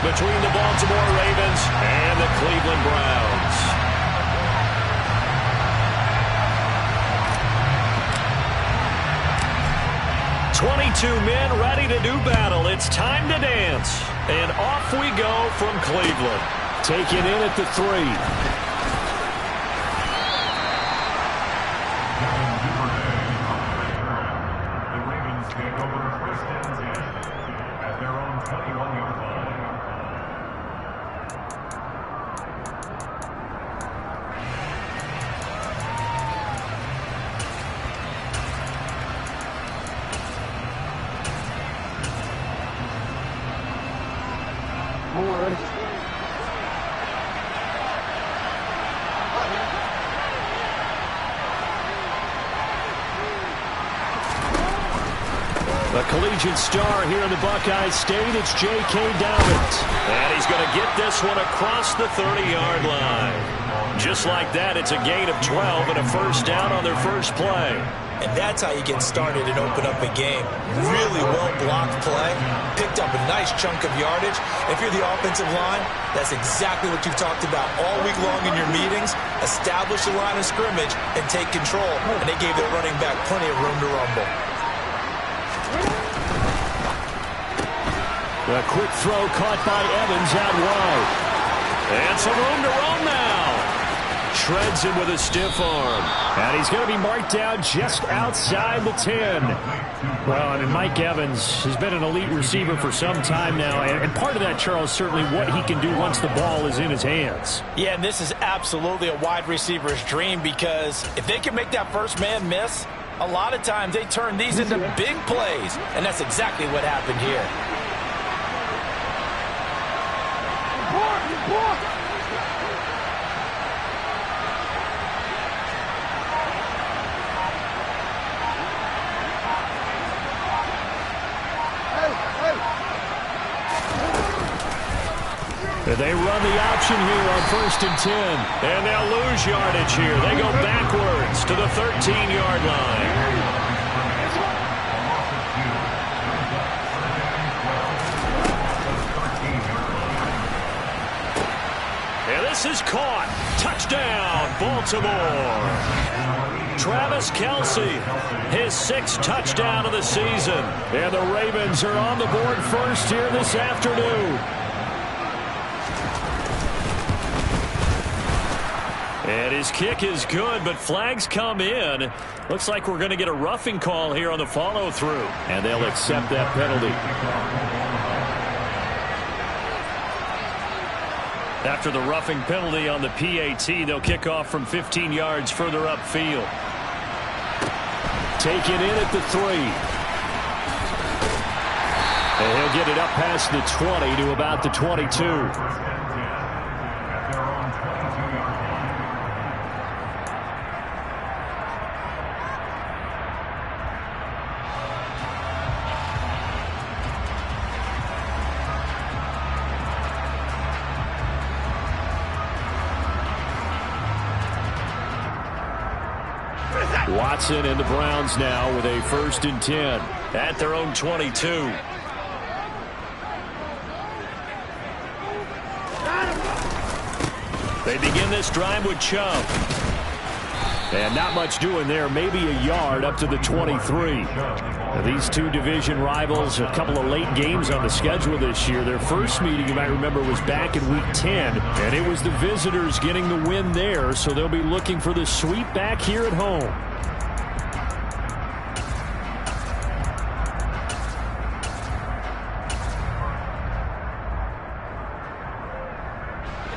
between the Baltimore Ravens and the Cleveland Browns. "22 men ready to do battle. It's time to dance." And off we go from Cleveland. Taken in at the 3. The collegiate star here in the Buckeye State, it's J.K. Dobbins. And he's going to get this one across the 30-yard line. Just like that, it's a gain of 12 and a first down on their first play. And that's how you get started and open up a game. Really well-blocked play. Picked up a nice chunk of yardage. If you're the offensive line, that's exactly what you've talked about all week long in your meetings. Establish the line of scrimmage and take control. And they gave their running back plenty of room to rumble. A quick throw caught by Evans out wide. And some room to roam now. Shreds him with a stiff arm. And he's going to be marked down just outside the 10. Well, I mean, Mike Evans has been an elite receiver for some time now. And part of that, Charles, certainly what he can do once the ball is in his hands. Yeah, and this is absolutely a wide receiver's dream, because if they can make that first man miss, a lot of times they turn these into big plays. And that's exactly what happened here. They run the option here on 1st and 10. And they'll lose yardage here. They go backwards to the 13-yard line. And this is caught. Touchdown, Baltimore. Travis Kelce, his 6th touchdown of the season. And the Ravens are on the board first here this afternoon. And his kick is good, but flags come in. Looks like we're going to get a roughing call here on the follow-through. And they'll accept that penalty. After the roughing penalty on the PAT, they'll kick off from 15 yards further upfield. Taken in at the 3. And he'll get it up past the 20 to about the 22. Watson and the Browns now with a 1st and 10 at their own 22. They begin this drive with Chubb. And not much doing there, maybe a yard up to the 23. Now, these two division rivals, a couple of late games on the schedule this year. Their first meeting, you might remember, was back in Week 10, and it was the visitors getting the win there, so they'll be looking for the sweep back here at home.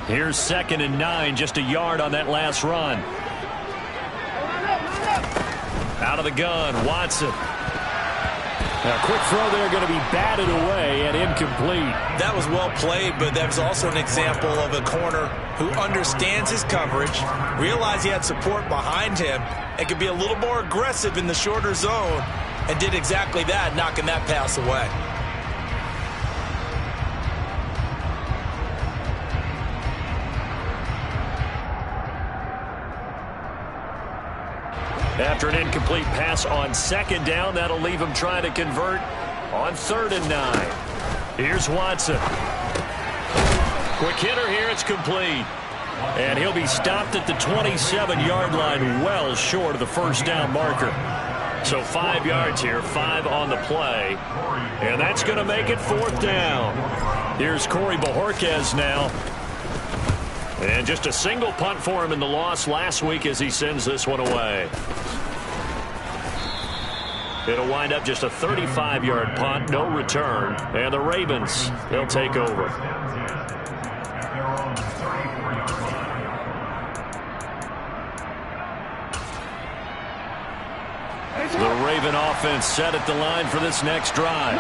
Here's 2nd and 9, just a yard on that last run. Out of the gun, Watson. A quick throw there, going to be batted away and incomplete. That was well played, but that was also an example of a corner who understands his coverage, realized he had support behind him, and could be a little more aggressive in the shorter zone, and did exactly that, knocking that pass away. After an incomplete pass on 2nd down, that'll leave him trying to convert on 3rd and 9. Here's Watson. Quick hitter here. It's complete. And he'll be stopped at the 27-yard line, well short of the first down marker. So 5 yards here, 5 on the play. And that's going to make it 4th down. Here's Corey Bojorquez now. And just a single punt for him in the loss last week as he sends this one away. It'll wind up just a 35-yard punt, no return. And the Ravens, they'll take over. The Raven offense set at the line for this next drive.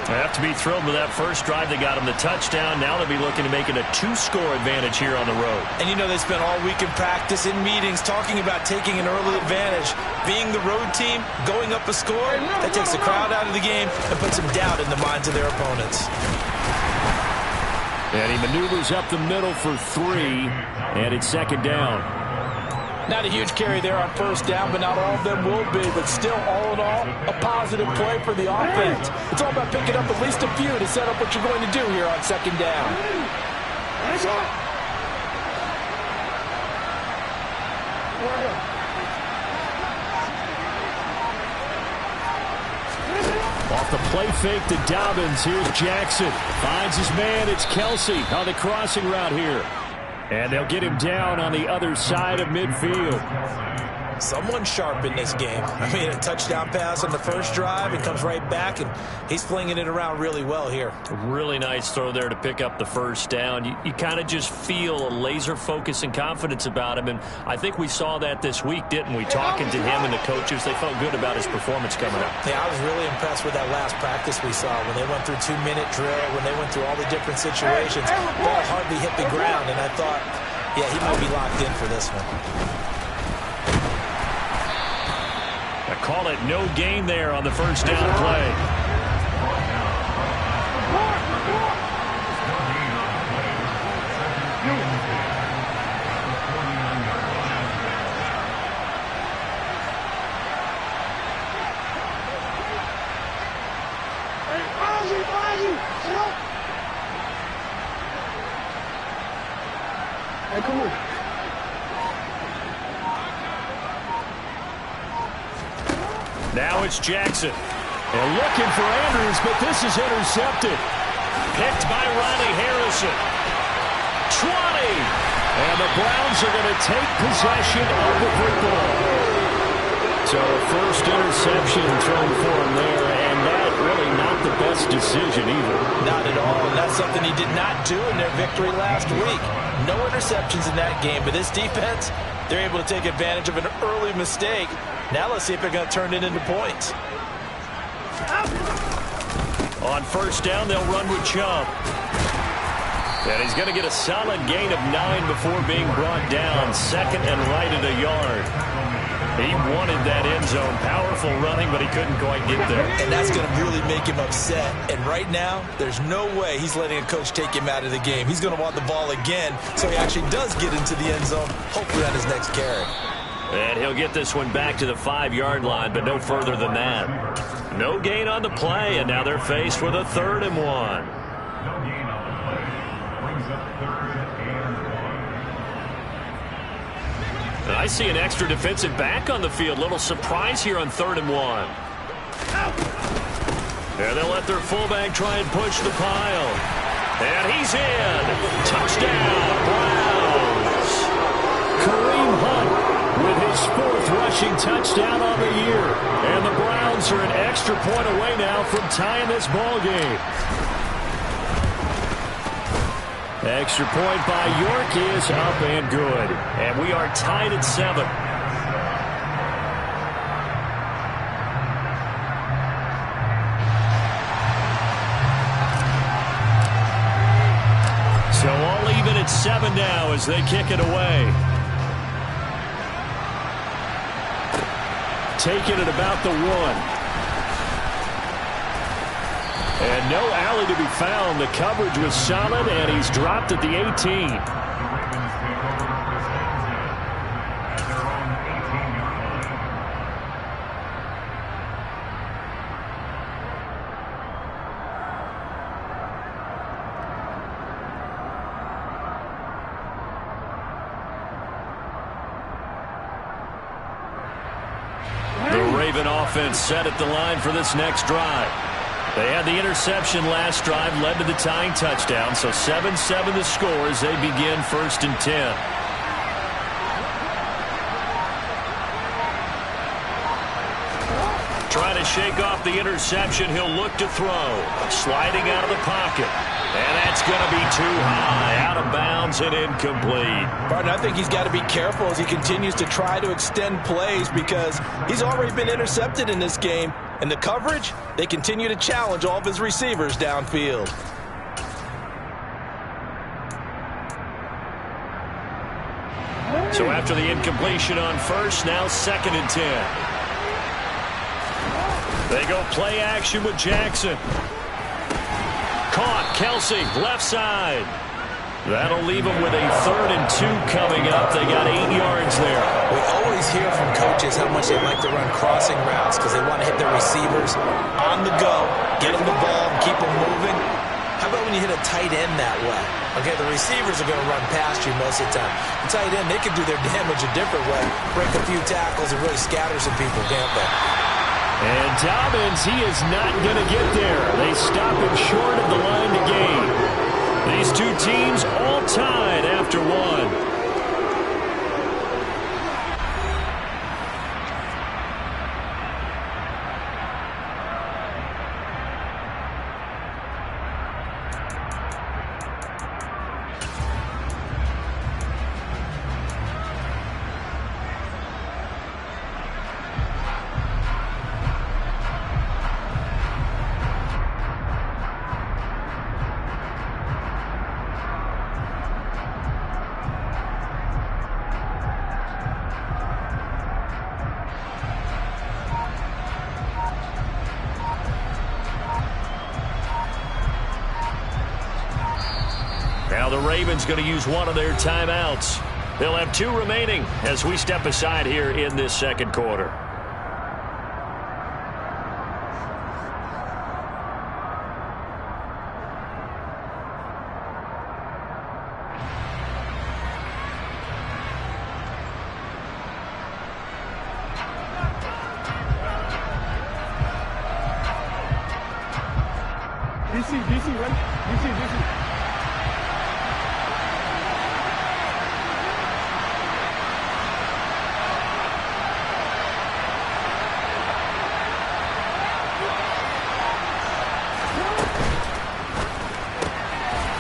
They have to be thrilled with that first drive. They got them the touchdown. Now they'll be looking to make it a 2-score advantage here on the road. And you know they spent all week in practice, in meetings, talking about taking an early advantage. Being the road team, going up a score, that takes the crowd out of the game and puts some doubt in the minds of their opponents. And he maneuvers up the middle for 3, and it's 2nd down. Not a huge carry there on first down, but not all of them will be. But still, all in all, a positive play for the offense. It's all about picking up at least a few to set up what you're going to do here on 2nd down. Off the play fake to Dobbins. Here's Jackson. Finds his man. It's Kelsey on the crossing route here. And they'll get him down on the other side of midfield. Someone sharp in this game. I mean, a touchdown pass on the first drive. It comes right back, and he's flinging it around really well here. Really nice throw there to pick up the first down. You kind of just feel a laser focus and confidence about him, and I think we saw that this week, didn't we? Talking to him and the coaches, they felt good about his performance coming up. Yeah, I was really impressed with that last practice we saw when they went through 2-minute drill, when they went through all the different situations. Ball hardly hit the ground, and I thought, yeah, he might be locked in for this one. I call it no gain there on the first down play. Hey, come on. Now it's Jackson. And looking for Andrews, but this is intercepted. Picked by Riley Harrison. 20. And the Browns are going to take possession of the football. So first interception thrown for him there, and that really not the best decision either. Not at all, and that's something he did not do in their victory last week. No interceptions in that game, but this defense, they're able to take advantage of an early mistake. Now let's see if they're going to turn it into points. On first down, they'll run with Chubb. And he's going to get a solid gain of 9 before being brought down. 2nd and right at a yard. He wanted that end zone. Powerful running, but he couldn't quite get there. And that's going to really make him upset. And right now, there's no way he's letting a coach take him out of the game. He's going to want the ball again, so he actually does get into the end zone, hopefully on his next carry. And he'll get this one back to the 5-yard line, but no further than that. No gain on the play, and now they're faced with a 3rd and 1. And I see an extra defensive back on the field. Little surprise here on 3rd and 1. And they'll let their fullback try and push the pile. And he's in. Touchdown, Browns. Kareem Hunt with his 4th rushing touchdown on the year. And the Browns are an extra point away now from tying this ball game. Extra point by York is up and good. And we are tied at 7. So all even at 7 now as they kick it away. Taking it about the 1. And no alley to be found. The coverage was solid, and he's dropped at the 18. Raven offense set at the line for this next drive. They had the interception last drive, led to the tying touchdown, so 7-7 the score as they begin 1st and 10. Trying to shake off the interception, he'll look to throw. Sliding out of the pocket. And that's going to be too high, out of bounds and incomplete. Partner, I think he's got to be careful as he continues to try to extend plays because he's already been intercepted in this game. And the coverage, they continue to challenge all of his receivers downfield. So after the incompletion on first, now 2nd and 10. They go play action with Jackson. Caught, Kelsey, left side. That'll leave them with a 3rd and 2 coming up. They got 8 yards there. We always hear from coaches how much they like to run crossing routes because they want to hit their receivers on the go, get them the ball, and keep them moving. How about when you hit a tight end that way? Okay, the receivers are going to run past you most of the time. The tight end, they can do their damage a different way, break a few tackles and really scatter some people, can't they? And Dobbins, he is not going to get there. They stop him short of the line to gain. These two teams all tied after one. Now the Ravens going to use one of their timeouts. They'll have 2 remaining as we step aside here in this 2nd quarter. DC, right? DC.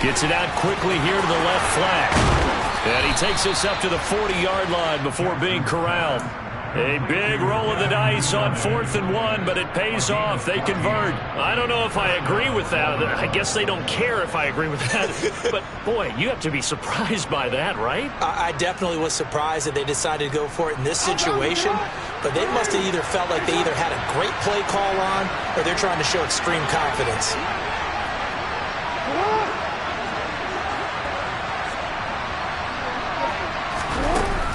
Gets it out quickly here to the left flank. And he takes this up to the 40-yard line before being corralled. A big roll of the dice on 4th and 1, but it pays off. They convert. I don't know if I agree with that. I guess they don't care if I agree with that. But, boy, you have to be surprised by that, right? I definitely was surprised that they decided to go for it in this situation. But they must have either felt like they either had a great play call on or they're trying to show extreme confidence.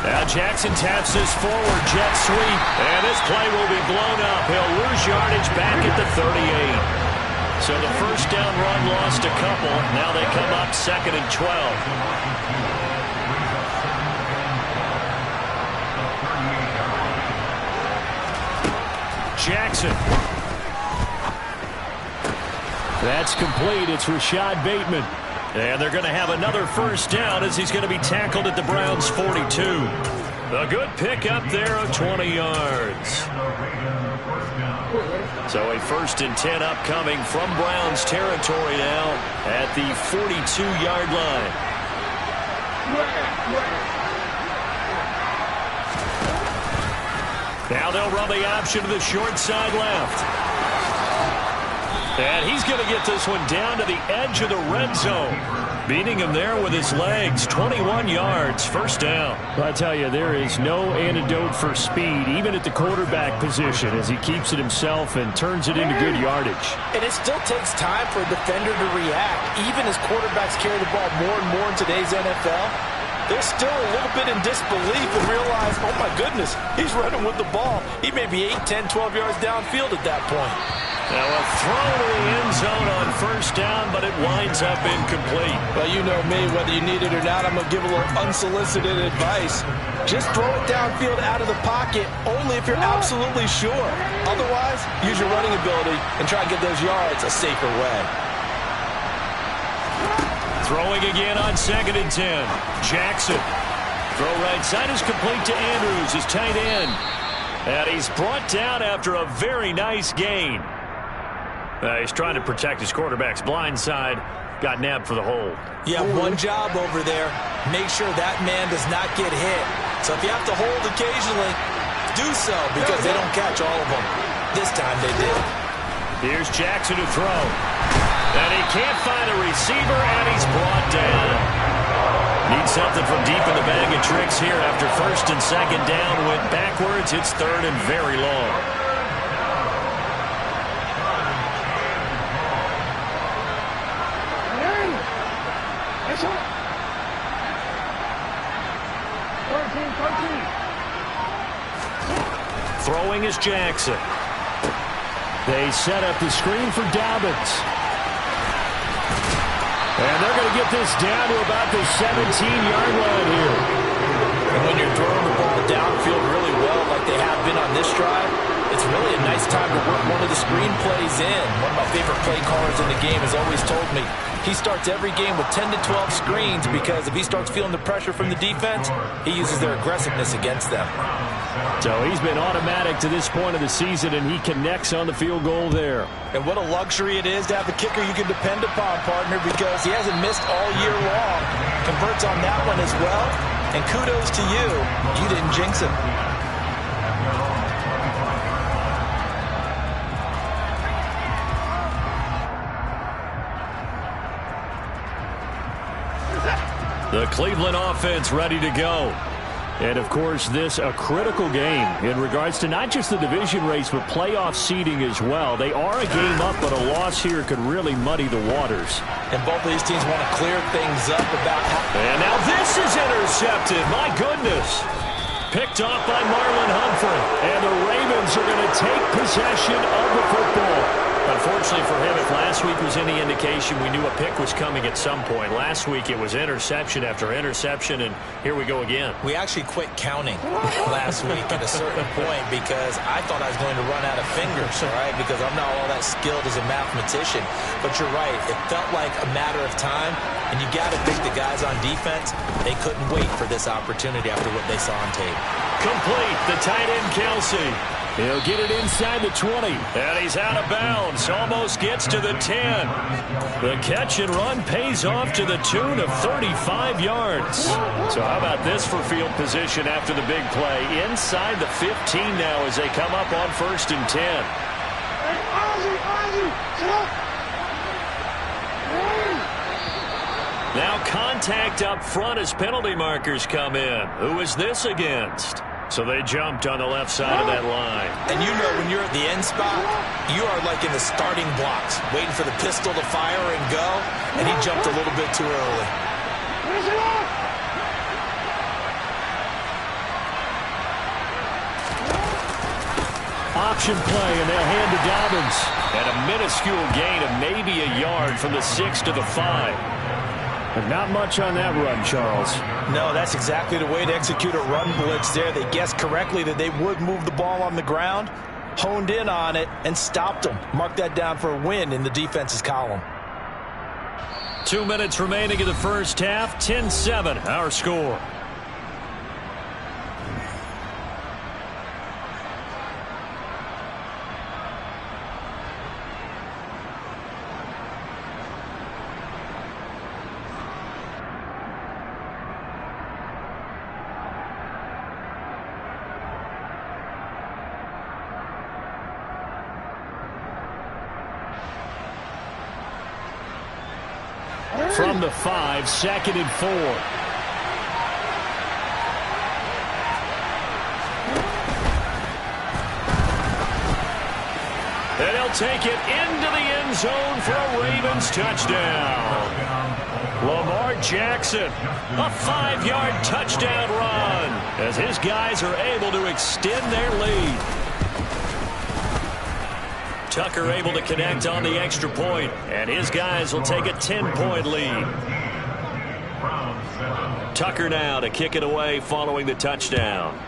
Now Jackson taps this forward, jet sweep, and this play will be blown up. He'll lose yardage back at the 38. So the first down run lost a couple. Now they come up 2nd and 12. Jackson. That's complete. It's Rashad Bateman. And they're going to have another first down as he's going to be tackled at the Browns' 42. A good pickup there of 20 yards. So a 1st and 10 upcoming from Browns territory now at the 42-yard line. Now they'll run the option to the short side left. And he's going to get this one down to the edge of the red zone. Beating him there with his legs. 21 yards, first down. Well, I tell you, there is no antidote for speed, even at the quarterback position, as he keeps it himself and turns it into good yardage. And it still takes time for a defender to react. Even as quarterbacks carry the ball more and more in today's NFL, they're still a little bit in disbelief and realize, oh, my goodness, he's running with the ball. He may be 8, 10, 12 yards downfield at that point. Now a throw to the end zone on first down, but it winds up incomplete. Well, you know me, whether you need it or not, I'm going to give a little unsolicited advice. Just throw it downfield out of the pocket, only if you're absolutely sure. Otherwise, use your running ability and try to get those yards a safer way. Throwing again on 2nd and 10. Jackson. Throw right side is complete to Andrews, his tight end. And he's brought down after a very nice gain. He's trying to protect his quarterback's blind side. Got nabbed for the hold. Yeah, one job over there. Make sure that man does not get hit. So if you have to hold occasionally, do so because they don't catch all of them. This time they did. Here's Jackson to throw. And he can't find a receiver, and he's brought down. Needs something from deep in the bag of tricks here after 1st and 2nd down. Went backwards. It's 3rd and very long. Throwing is Jackson. They set up the screen for Dobbins. And they're going to get this down to about the 17-yard line here. And when you're throwing the ball downfield really well like they have been on this drive, it's really a nice time to work one of the screen plays in. One of my favorite play callers in the game has always told me he starts every game with 10 to 12 screens because if he starts feeling the pressure from the defense, he uses their aggressiveness against them. So he's been automatic to this point of the season, and he connects on the field goal there. And what a luxury it is to have a kicker you can depend upon, partner, because he hasn't missed all year long. Converts on that one as well. And kudos to you. You didn't jinx him. The Cleveland offense ready to go. And, of course, this a critical game in regards to not just the division race, but playoff seeding as well. They are a game up, but a loss here could really muddy the waters. And both of these teams want to clear things up about how... And now this is intercepted. My goodness. Picked off by Marlon Humphrey. And the Ravens are going to take possession of the football. Unfortunately for him, if last week was any indication, we knew a pick was coming at some point. Last week it was interception after interception, and here we go again. We actually quit counting last week at a certain point because I thought I was going to run out of fingers, all right, because I'm not all that skilled as a mathematician. But you're right. It felt like a matter of time, and you got to pick the guys on defense. They couldn't wait for this opportunity after what they saw on tape. Complete. The tight end, Kelsey. He'll get it inside the 20. And he's out of bounds. Almost gets to the 10. The catch and run pays off to the tune of 35 yards. So how about this for field position after the big play? Inside the 15 now as they come up on 1st and 10. Now contact up front as penalty markers come in. Who is this against? So they jumped on the left side of that line. And you know when you're at the end spot, you are like in the starting blocks, waiting for the pistol to fire and go, and he jumped a little bit too early. Option play, and they'll hand to Dobbins. And a minuscule gain of maybe a yard from the 6 to the 5. But not much on that run, Charles. No, that's exactly the way to execute a run blitz there. They guessed correctly that they would move the ball on the ground, honed in on it, and stopped them. Mark that down for a win in the defense's column. 2 minutes remaining in the first half. 10-7, our score. From the 5, 2nd and 4. And he'll take it into the end zone for a Ravens touchdown. Lamar Jackson, a 5-yard touchdown run as his guys are able to extend their lead. Tucker able to connect on the extra point, and his guys will take a 10-point lead. Tucker now to kick it away following the touchdown.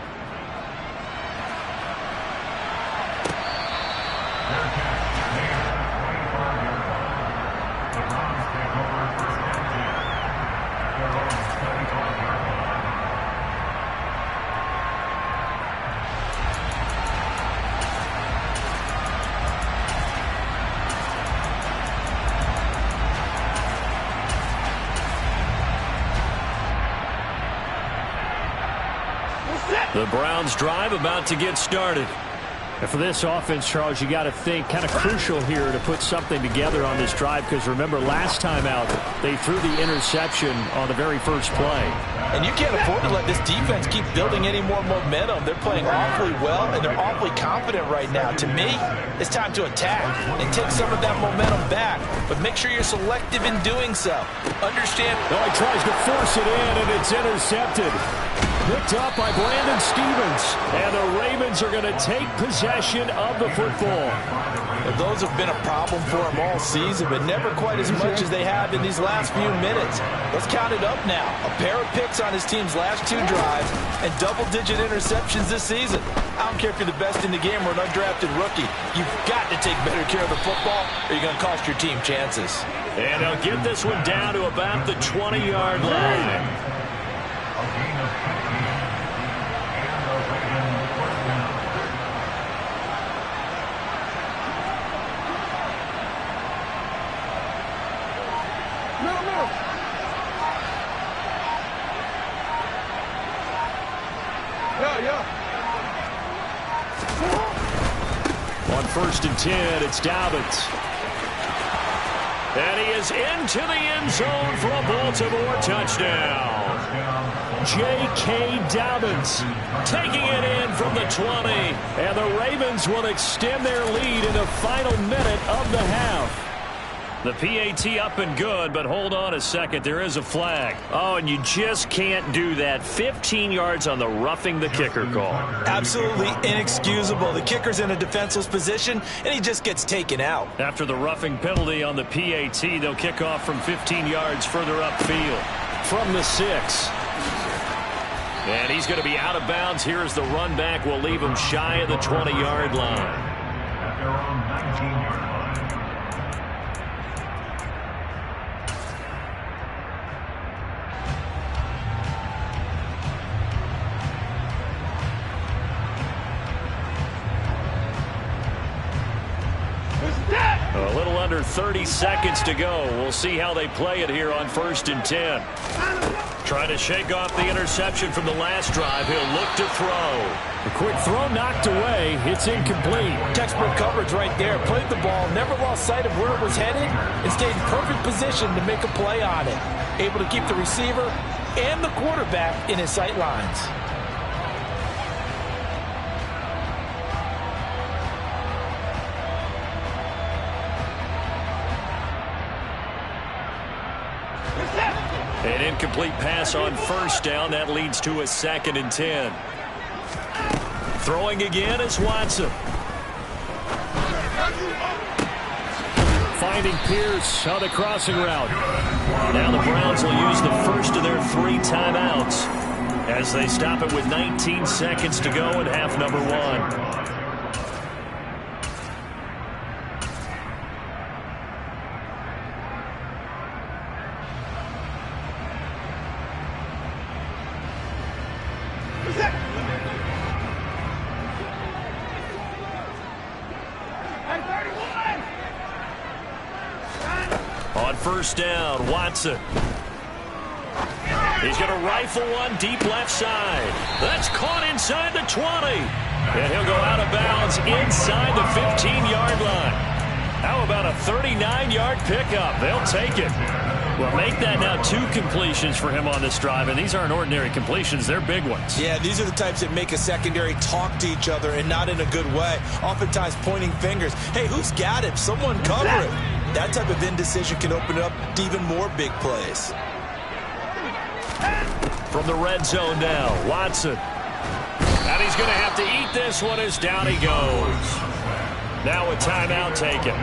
The Browns drive about to get started. And for this offense, Charles, you got to think kind of crucial here to put something together on this drive, because remember last time out they threw the interception on the very first play. And you can't afford to let this defense keep building any more momentum. They're playing awfully well, and they're awfully confident right now. To me, it's time to attack and take some of that momentum back, but make sure you're selective in doing so. Understand? Oh, he tries to force it in, and it's intercepted. Picked up by Brandon Stephens. And the Ravens are going to take possession of the football. And those have been a problem for them all season, but never quite as much as they have in these last few minutes. Let's count it up now. A pair of picks on his team's last 2 drives and double-digit interceptions this season. I don't care if you're the best in the game or an undrafted rookie. You've got to take better care of the football or you're going to cost your team chances. And they'll get this one down to about the 20-yard line. On 1st and 10, it's Dobbins. And he is into the end zone for a Baltimore touchdown. J.K. Dobbins taking it in from the 20. And the Ravens will extend their lead in the final minute of the half. The PAT up and good, but hold on a second. There is a flag. Oh, and you just can't do that. 15 yards on the roughing the kicker call. Absolutely inexcusable. The kicker's in a defenseless position, and he just gets taken out. After the roughing penalty on the PAT, they'll kick off from 15 yards further upfield. From the 6. And he's going to be out of bounds. Here's the run back. Will leave him shy of the 20-yard line. A little under 30 seconds to go. We'll see how they play it here on 1st and 10. Trying to shake off the interception from the last drive. He'll look to throw. A quick throw knocked away. It's incomplete. Textbook coverage right there. Played the ball, never lost sight of where it was headed, and stayed in perfect position to make a play on it. Able to keep the receiver and the quarterback in his sight lines. An incomplete pass on 1st down. That leads to a 2nd and 10. Throwing again is Watson. Finding Pierce on the crossing route. Now the Browns will use the first of their 3 timeouts as they stop it with 19 seconds to go in half number 1. On 1st down, Watson. He's going to rifle one deep left side. That's caught inside the 20. And he'll go out of bounds inside the 15-yard line. How about a 39-yard pickup? They'll take it. Well, make that now 2 completions for him on this drive, and these aren't ordinary completions. They're big ones. Yeah, these are the types that make a secondary talk to each other, and not in a good way. Oftentimes pointing fingers. Hey, who's got him? Someone cover it. That type of indecision can open up to even more big plays. From the red zone now, Watson. And he's going to have to eat this one as down he goes. Now a timeout taken.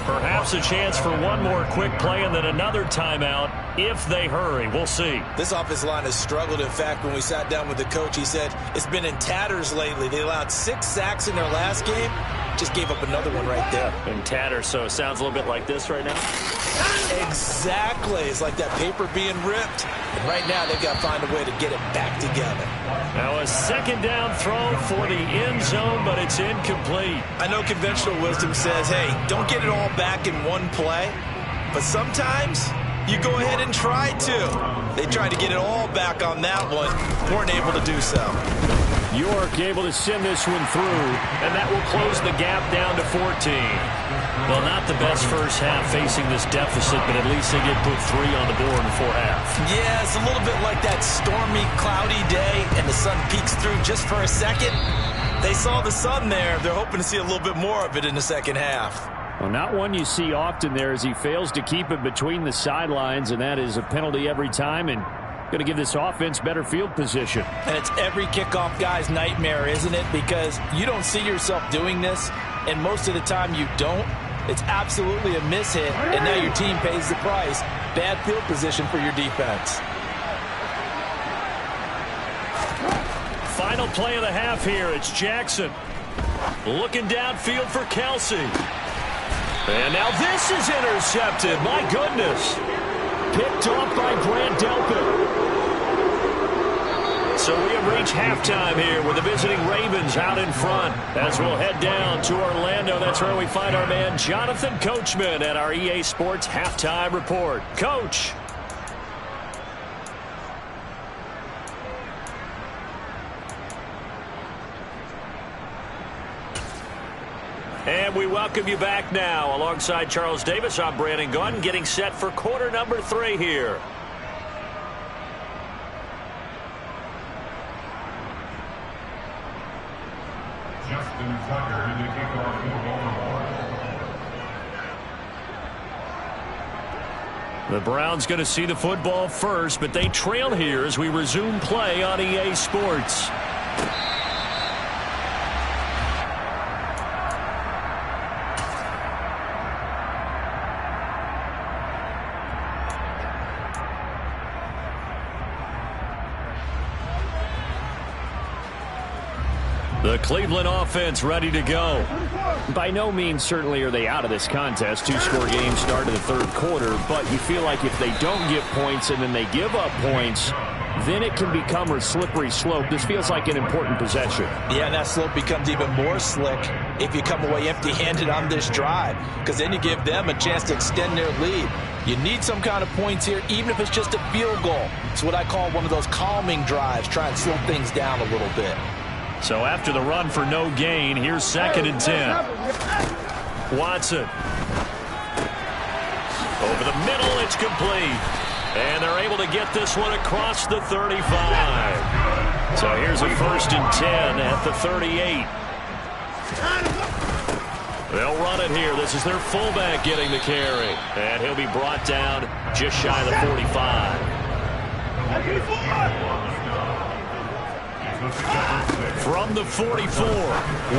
Perhaps a chance for one more quick play and then another timeout if they hurry. We'll see. This offensive line has struggled. In fact, when we sat down with the coach, he said it's been in tatters lately. They allowed 6 sacks in their last game. Just gave up another one right there. In tatters, so it sounds a little bit like this right now. Exactly. It's like that paper being ripped. And right now, they've got to find a way to get it back together. Now a second down throw for the end zone, but it's incomplete. I know conventional wisdom says, hey, don't get it all back in one play. But sometimes you go ahead and try to. They tried to get it all back on that one. Weren't able to do so. York able to send this one through, and that will close the gap down to 14. Well, not the best first half facing this deficit, but at least they get put 3 on the board before half. Yeah, it's a little bit like that stormy, cloudy day, and the sun peeks through just for a second. They saw the sun there. They're hoping to see a little bit more of it in the second half. Well, not one you see often there as he fails to keep it between the sidelines, and that is a penalty every time, and going to give this offense better field position. And it's every kickoff guy's nightmare, isn't it? Because you don't see yourself doing this, and most of the time you don't. It's absolutely a mishit, and now your team pays the price. Bad field position for your defense. Final play of the half here. It's Jackson looking downfield for Kelsey. And now this is intercepted. My goodness. Picked off by Grant Delpit. So we have reached halftime here with the visiting Ravens out in front. As we'll head down to Orlando, that's where we find our man Jonathan Coachman at our EA Sports Halftime Report. Coach. And we welcome you back now. Alongside Charles Davis, I'm Brandon Gunn, getting set for quarter number 3 here. Justin Tucker in the kickoff field goal. The Browns going to see the football first, but they trail here as we resume play on EA Sports. The Cleveland offense ready to go. By no means certainly are they out of this contest. 2-score game start of the third quarter, but you feel like if they don't get points and then they give up points, then it can become a slippery slope. This feels like an important possession. Yeah, and that slope becomes even more slick if you come away empty-handed on this drive, because then you give them a chance to extend their lead. You need some kind of points here, even if it's just a field goal. It's what I call one of those calming drives, try and slow things down a little bit. So after the run for no gain, here's 2nd and 10. Watson. Over the middle, it's complete. And they're able to get this one across the 35. So here's a 1st and 10 at the 38. They'll run it here. This is their fullback getting the carry. And he'll be brought down just shy of the 45. From the 44,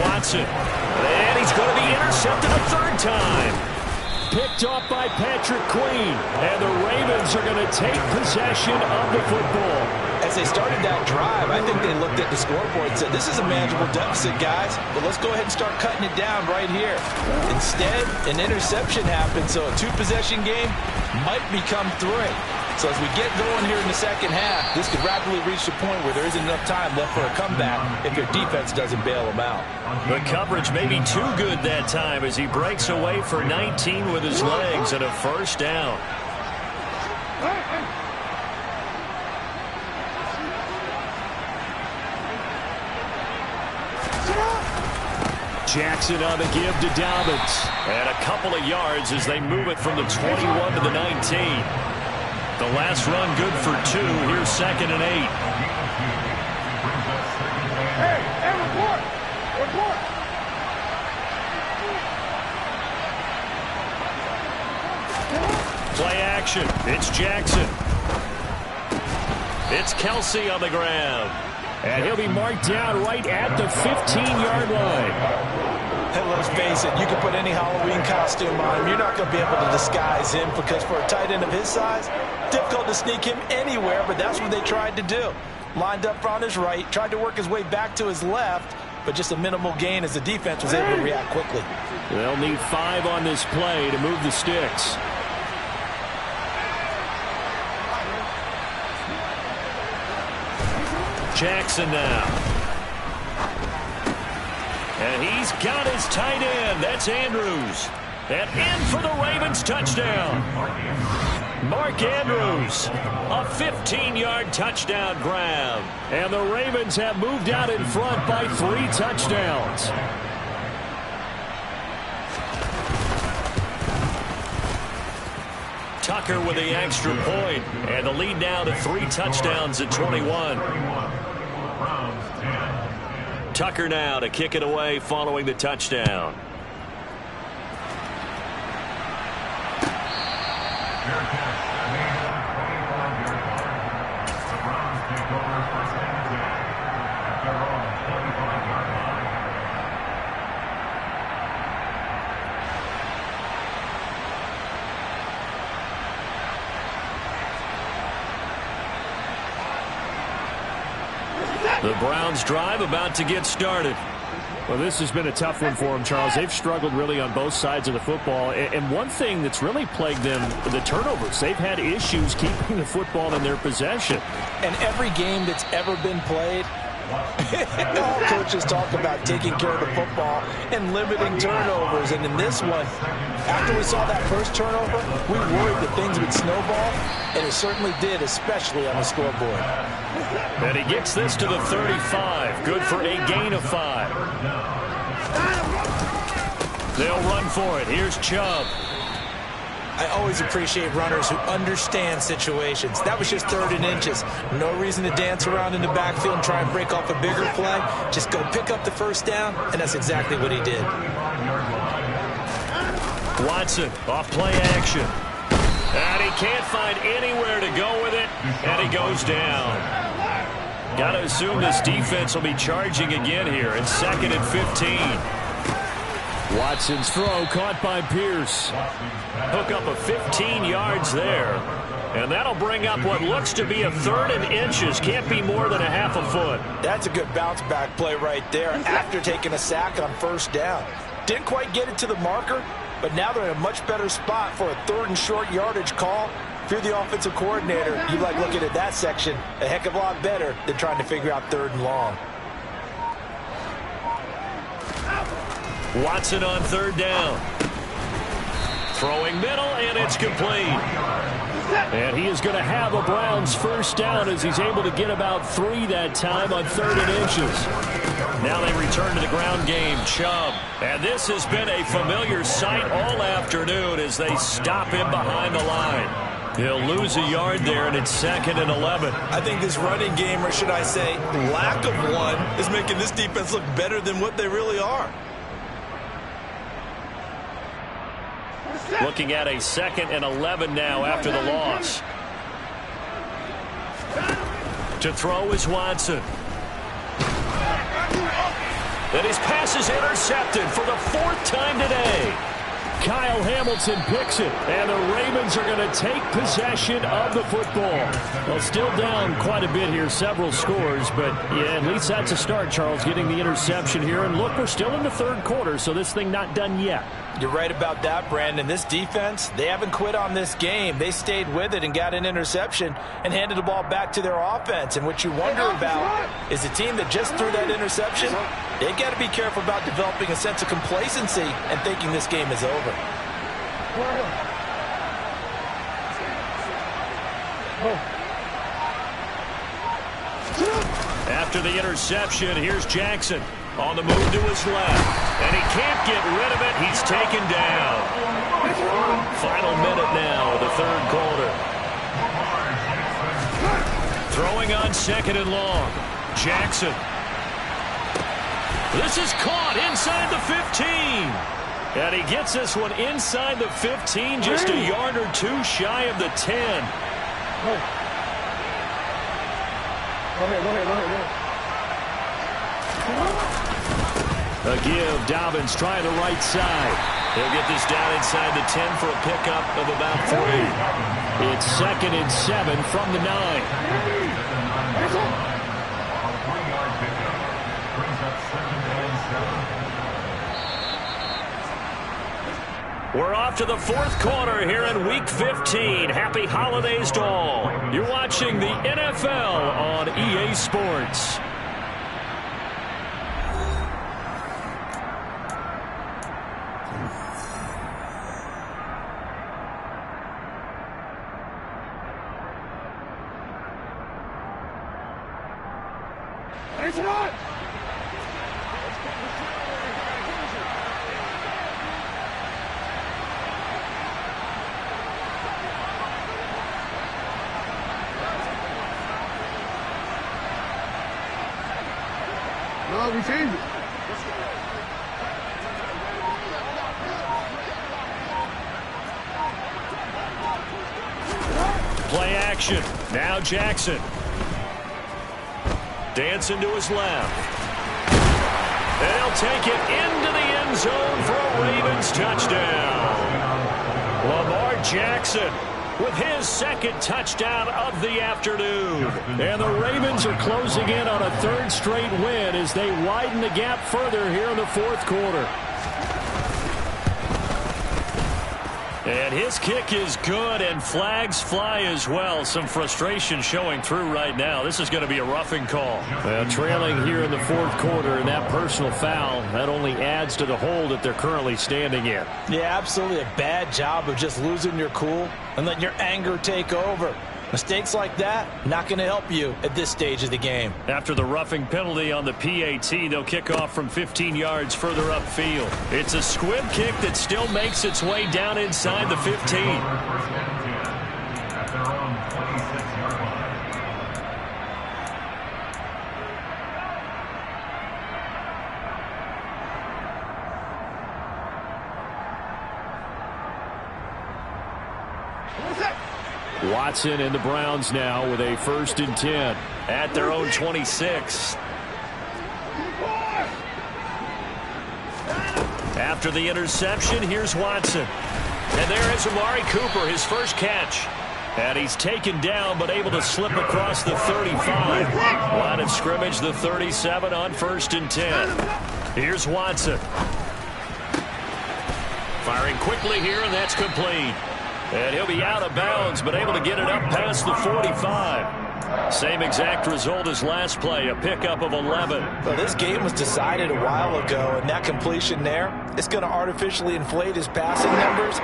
Watson. And he's going to be intercepted a 3rd time. Picked off by Patrick Queen. And the Ravens are going to take possession of the football. As they started that drive, I think they looked at the scoreboard and said, this is a manageable deficit, guys, but let's go ahead and start cutting it down right here. Instead, an interception happened, so a 2-possession game might become 3. So as we get going here in the second half, this could rapidly reach the point where there isn't enough time left for a comeback if your defense doesn't bail them out. The coverage may be too good that time as he breaks away for 19 with his legs and a 1st down. Jackson on the give to Dobbins. And a couple of yards as they move it from the 21 to the 19. The last run good for 2. Here's 2nd and 8. Hey, report! Play action. It's Jackson. It's Kelsey on the ground. And he'll be marked down right at the 15-yard line. And let's face it, you can put any Halloween costume on him. You're not going to be able to disguise him because for a tight end of his size, difficult to sneak him anywhere, but that's what they tried to do. Lined up on his right, tried to work his way back to his left, but just a minimal gain as the defense was able to react quickly. They'll need 5 on this play to move the sticks. Jackson now. And he's got his tight end. That's Andrews. And in for the Ravens touchdown. Mark Andrews, a 15-yard touchdown grab. And the Ravens have moved out in front by 3 touchdowns. Tucker with the extra point, and the lead now to 3 touchdowns at 21. Tucker now to kick it away following the touchdown. The Browns drive about to get started. Well, this has been a tough one for them, Charles. They've struggled really on both sides of the football. And one thing that's really plagued them, the turnovers. They've had issues keeping the football in their possession. And every game that's ever been played, all coaches talk about taking care of the football and limiting turnovers. And in this one, after we saw that first turnover, we worried that things would snowball, and it certainly did, especially on the scoreboard. And he gets this to the 35. Good for a gain of 5. They'll run for it. Here's Chubb. I always appreciate runners who understand situations. That was just 3rd and inches. No reason to dance around in the backfield and try and break off a bigger play. Just go pick up the first down, and that's exactly what he did. Watson off play action. And he can't find anywhere to go with it, and he goes down. Got to assume this defense will be charging again here in 2nd and 15. Watson's throw caught by Pierce. Hook up of 15 yards there. And that'll bring up what looks to be a 3rd and inches. Can't be more than a half a foot. That's a good bounce back play right there after taking a sack on 1st down. Didn't quite get it to the marker, but now they're in a much better spot for a 3rd and short yardage call. If you're the offensive coordinator, you like looking at that section a heck of a lot better than trying to figure out 3rd and long. Watson on 3rd down. Throwing middle, and it's complete. And he is going to have a Browns first down as he's able to get about 3 that time on 3rd and inches. Now they return to the ground game. Chubb. And this has been a familiar sight all afternoon as they stop him behind the line. He'll lose a yard there, and it's 2nd and 11. I think this running game, or should I say lack of one, is making this defense look better than what they really are. Looking at a 2nd and 11 now after the loss. To throw is Watson. And his pass is intercepted for the 4th time today. Kyle Hamilton picks it, and the Ravens are going to take possession of the football. Well, still down quite a bit here, several scores, but yeah, at least that's a start, Charles, getting the interception here. And look, we're still in the 3rd quarter, so this thing not done yet. You're right about that, Brandon. This defense, they haven't quit on this game. They stayed with it and got an interception and handed the ball back to their offense. And what you wonder about is the team that just threw that interception, they got to be careful about developing a sense of complacency and thinking this game is over. After the interception, here's Jackson on the move to his left. And he can't get rid of it. He's taken down. Final minute now of the 3rd quarter. Throwing on 2nd and long. Jackson. This is caught inside the 15. And he gets this one inside the 15, just a yard or 2 shy of the 10. Go ahead. A give. Dobbins trying the right side. He'll get this down inside the 10 for a pickup of about 3. It's 2nd and 7 from the 9. We're off to the 4th quarter here in Week 15. Happy holidays to all. You're watching the NFL on EA Sports. We changed it. Play action. Now Jackson. Dancing to his left. And he'll take it into the end zone for a Ravens touchdown. Lamar Jackson with his 2nd touchdown of the afternoon. And the Ravens are closing in on a 3rd straight win as they widen the gap further here in the 4th quarter. And his kick is good, and flags fly as well. Some frustration showing through right now. This is going to be a roughing call. Well, trailing here in the 4th quarter, and that personal foul, that only adds to the hole that they're currently standing in. Yeah, absolutely a bad job of just losing your cool and letting your anger take over. Mistakes like that, not going to help you at this stage of the game. After the roughing penalty on the PAT, they'll kick off from 15 yards further upfield. It's a squib kick that still makes its way down inside the 15. At their own 26-yard line. Watson and the Browns now with a 1st and 10 at their own 26. After the interception, here's Watson. And there is Amari Cooper, his first catch. And he's taken down but able to slip across the 35. Line of scrimmage, the 37 on 1st and 10. Here's Watson. Firing quickly here, and that's complete. And he'll be out of bounds, but able to get it up past the 45. Same exact result as last play, a pickup of 11. Well, this game was decided a while ago, and that completion there, it's going to artificially inflate his passing numbers.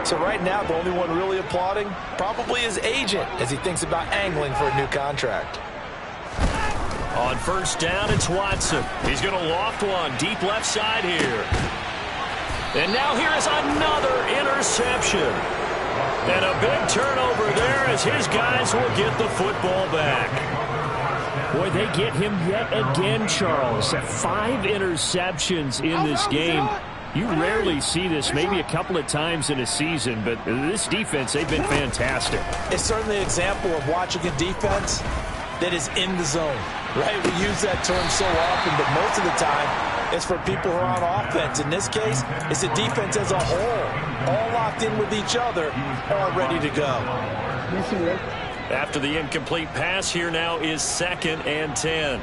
So right now, the only one really applauding probably his agent as he thinks about angling for a new contract. On 1st down, it's Watson. He's going to loft one deep left side here. And now here is another interception. And a big turnover there as his guys will get the football back. Boy, they get him yet again, Charles. 5 interceptions in this game. You rarely see this, maybe a couple of times in a season, but this defense, they've been fantastic. It's certainly an example of watching a defense that is in the zone, right? We use that term so often, but most of the time, it's for people who are on offense. In this case, it's a defense as a whole, all locked in with each other, all ready to go. After the incomplete pass, here now is 2nd and 10.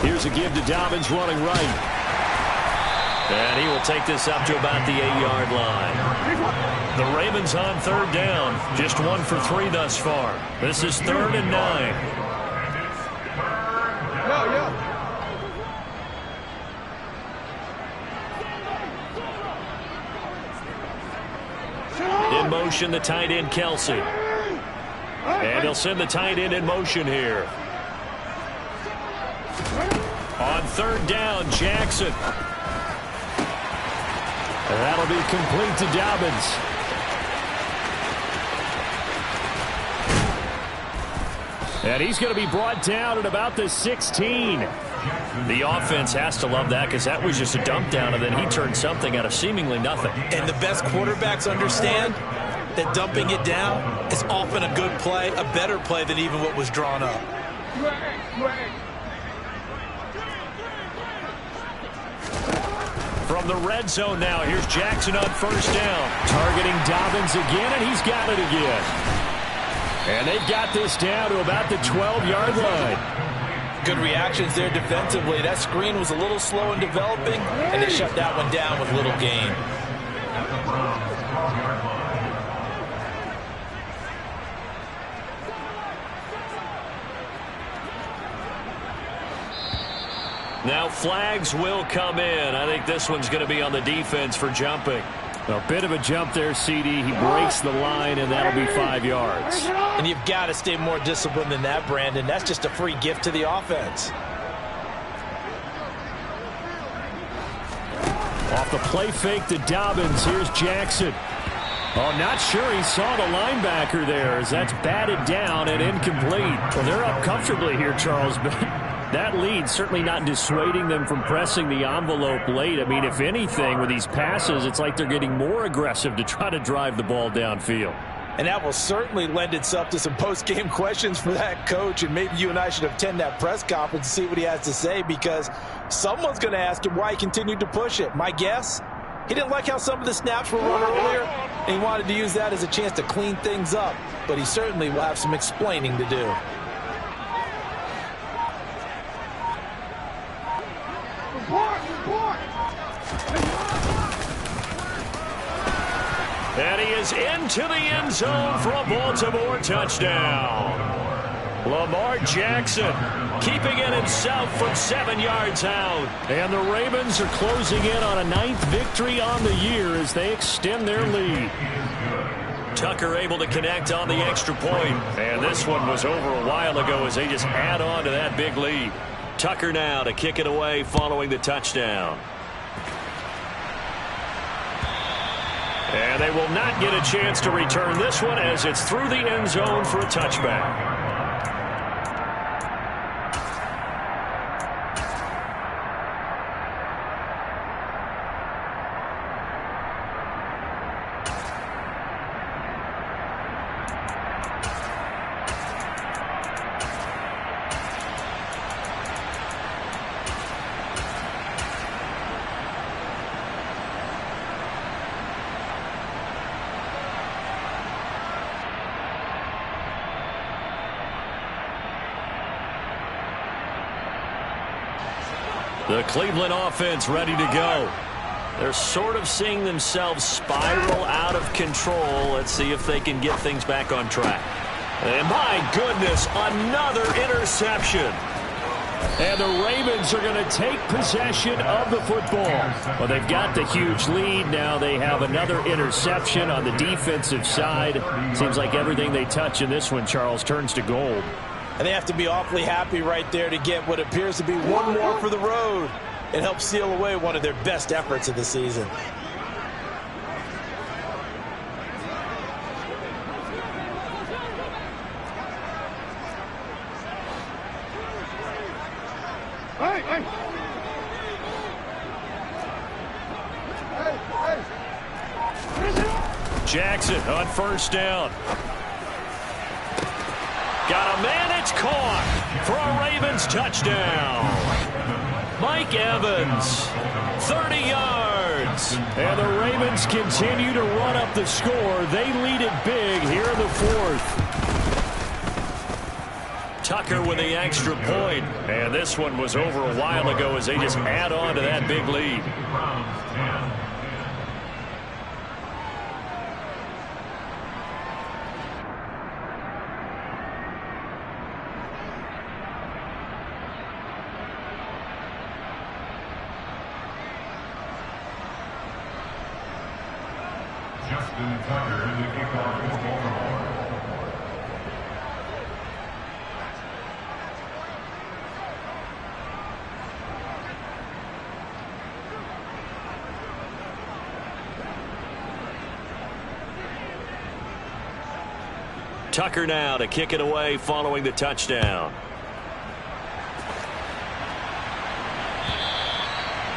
Here's a give to Dobbins running right. And he will take this up to about the 8-yard line. The Ravens on 3rd down. Just 1 for 3 thus far. This is 3rd and 9. In motion, the tight end, Kelsey. And he'll send the tight end in motion here. On 3rd down, Jackson. And that'll be complete to Dobbins. And he's going to be brought down at about the 16. The offense has to love that because that was just a dump down, and then he turned something out of seemingly nothing. And the best quarterbacks understand that dumping it down is often a good play, a better play than even what was drawn up. From the red zone now, here's Jackson on first down. Targeting Dobbins again, and he's got it again. And they've got this down to about the 12-yard line. Good reactions there defensively. That screen was a little slow in developing, and they shut that one down with little gain. Now flags will come in. I think this one's going to be on the defense for jumping. A bit of a jump there, CD. He breaks the line, and that'll be 5 yards. And you've got to stay more disciplined than that, Brandon. That's just a free gift to the offense. Off the play fake to Dobbins. Here's Jackson. Oh, not sure he saw the linebacker there as that's batted down and incomplete. Well, they're up comfortably here, Charles, but that lead certainly not dissuading them from pressing the envelope late. I mean, if anything, with these passes, it's like they're getting more aggressive to try to drive the ball downfield. And that will certainly lend itself to some post-game questions for that coach, and maybe you and I should attend that press conference and see what he has to say, because someone's going to ask him why he continued to push it. My guess, he didn't like how some of the snaps were run earlier, and he wanted to use that as a chance to clean things up, but he certainly will have some explaining to do. And he is into the end zone for a Baltimore touchdown. Lamar Jackson keeping it himself from 7 yards out. And the Ravens are closing in on a 9th victory on the year as they extend their lead. Tucker able to connect on the extra point. And this one was over a while ago as they just add on to that big lead. Tucker now to kick it away following the touchdown. And they will not get a chance to return this one as it's through the end zone for a touchback. The Cleveland offense ready to go. They're sort of seeing themselves spiral out of control. Let's see if they can get things back on track. And my goodness, another interception. And the Ravens are going to take possession of the football. Well, they've got the huge lead. Now they have another interception on the defensive side. Seems like everything they touch in this one, Charles, turns to gold. And they have to be awfully happy right there to get what appears to be one more for the road and help seal away one of their best efforts of the season. Jackson on first down. Got a man, it's caught for a Ravens touchdown. Mike Evans, 30 yards. And the Ravens continue to run up the score. They lead it big here in the fourth. Tucker with the extra point. And this one was over a while ago as they just add on to that big lead. Justin Tucker, the kickoff for Baltimore. Tucker now to kick it away following the touchdown.